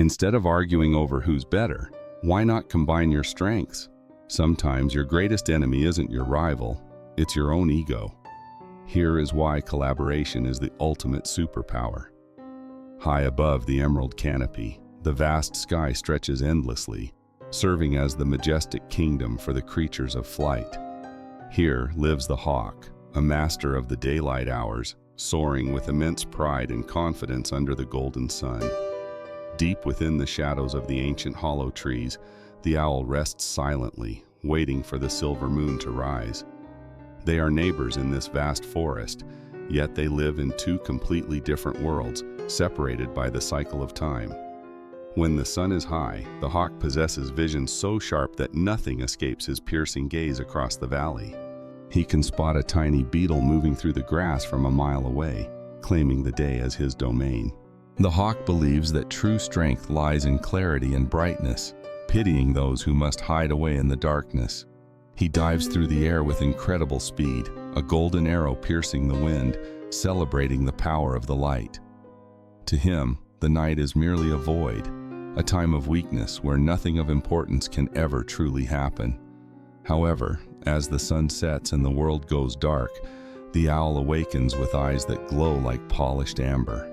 Instead of arguing over who's better, why not combine your strengths? Sometimes your greatest enemy isn't your rival, it's your own ego. Here is why collaboration is the ultimate superpower. High above the emerald canopy, the vast sky stretches endlessly, serving as the majestic kingdom for the creatures of flight. Here lives the hawk, a master of the daylight hours, soaring with immense pride and confidence under the golden sun. Deep within the shadows of the ancient hollow trees, the owl rests silently, waiting for the silver moon to rise. They are neighbors in this vast forest, yet they live in two completely different worlds, separated by the cycle of time. When the sun is high, the hawk possesses vision so sharp that nothing escapes his piercing gaze across the valley. He can spot a tiny beetle moving through the grass from a mile away, claiming the day as his domain. The hawk believes that true strength lies in clarity and brightness, pitying those who must hide away in the darkness. He dives through the air with incredible speed, a golden arrow piercing the wind, celebrating the power of the light. To him, the night is merely a void, a time of weakness where nothing of importance can ever truly happen. However, as the sun sets and the world goes dark, the owl awakens with eyes that glow like polished amber.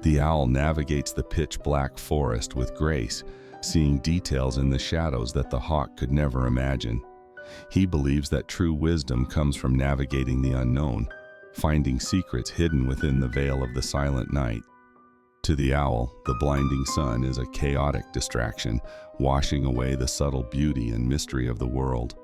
The owl navigates the pitch-black forest with grace, seeing details in the shadows that the hawk could never imagine. He believes that true wisdom comes from navigating the unknown, finding secrets hidden within the veil of the silent night. To the owl, the blinding sun is a chaotic distraction, washing away the subtle beauty and mystery of the world.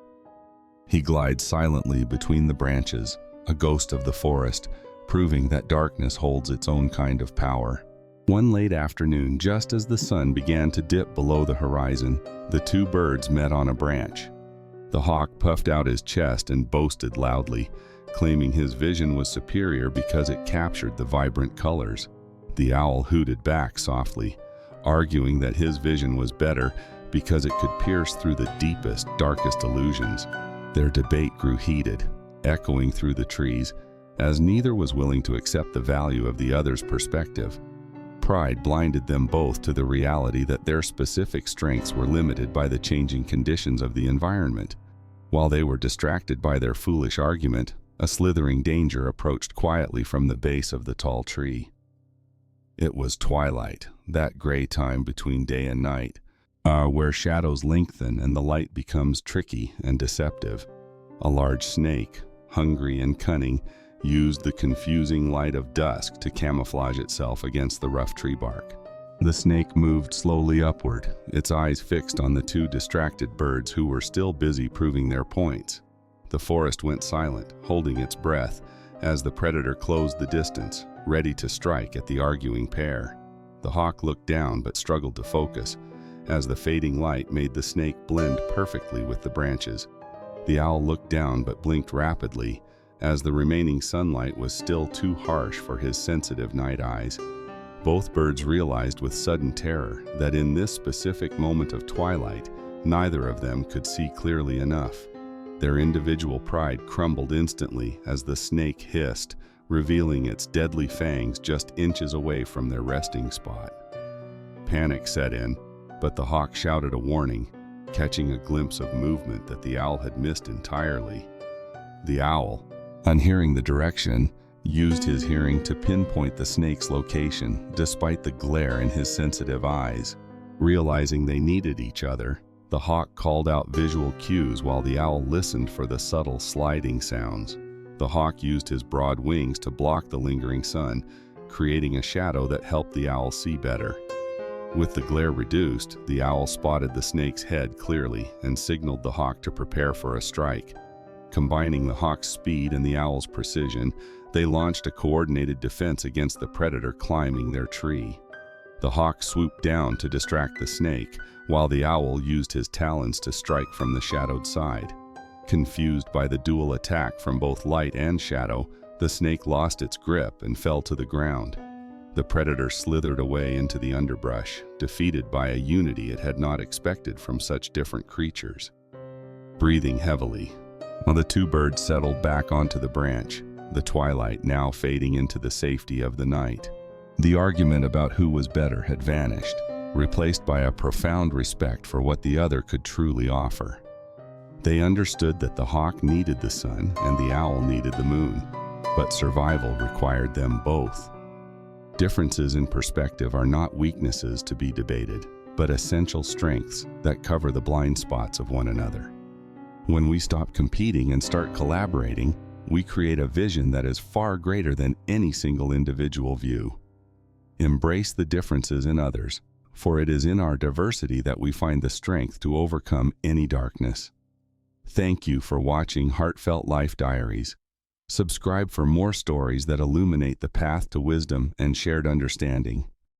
He glides silently between the branches, a ghost of the forest, proving that darkness holds its own kind of power. One late afternoon, just as the sun began to dip below the horizon, the two birds met on a branch. The hawk puffed out his chest and boasted loudly, claiming his vision was superior because it captured the vibrant colors. The owl hooted back softly, arguing that his vision was better because it could pierce through the deepest, darkest illusions. Their debate grew heated, echoing through the trees, as neither was willing to accept the value of the other's perspective. Pride blinded them both to the reality that their specific strengths were limited by the changing conditions of the environment. While they were distracted by their foolish argument, a slithering danger approached quietly from the base of the tall tree. It was twilight, that gray time between day and night, where shadows lengthen and the light becomes tricky and deceptive. A large snake, hungry and cunning, used the confusing light of dusk to camouflage itself against the rough tree bark. The snake moved slowly upward, its eyes fixed on the two distracted birds who were still busy proving their points. The forest went silent, holding its breath, as the predator closed the distance, ready to strike at the arguing pair. The hawk looked down but struggled to focus, as the fading light made the snake blend perfectly with the branches. The owl looked down but blinked rapidly, as the remaining sunlight was still too harsh for his sensitive night eyes. Both birds realized with sudden terror that in this specific moment of twilight, neither of them could see clearly enough. Their individual pride crumbled instantly as the snake hissed, revealing its deadly fangs just inches away from their resting spot. Panic set in, but the hawk shouted a warning, catching a glimpse of movement that the owl had missed entirely. The owl, unhearing the direction, used his hearing to pinpoint the snake's location, despite the glare in his sensitive eyes. Realizing they needed each other, the hawk called out visual cues while the owl listened for the subtle sliding sounds. The hawk used his broad wings to block the lingering sun, creating a shadow that helped the owl see better. With the glare reduced, the owl spotted the snake's head clearly and signaled the hawk to prepare for a strike. Combining the hawk's speed and the owl's precision, they launched a coordinated defense against the predator climbing their tree. The hawk swooped down to distract the snake, while the owl used his talons to strike from the shadowed side. Confused by the dual attack from both light and shadow, the snake lost its grip and fell to the ground. The predator slithered away into the underbrush, defeated by a unity it had not expected from such different creatures. Breathing heavily, the two birds settled back onto the branch, the twilight now fading into the safety of the night. The argument about who was better had vanished, replaced by a profound respect for what the other could truly offer. They understood that the hawk needed the sun and the owl needed the moon, but survival required them both. Differences in perspective are not weaknesses to be debated, but essential strengths that cover the blind spots of one another. When we stop competing and start collaborating, we create a vision that is far greater than any single individual view. Embrace the differences in others, for it is in our diversity that we find the strength to overcome any darkness. Thank you for watching Heartfelt Life Diaries. Subscribe for more stories that illuminate the path to wisdom and shared understanding.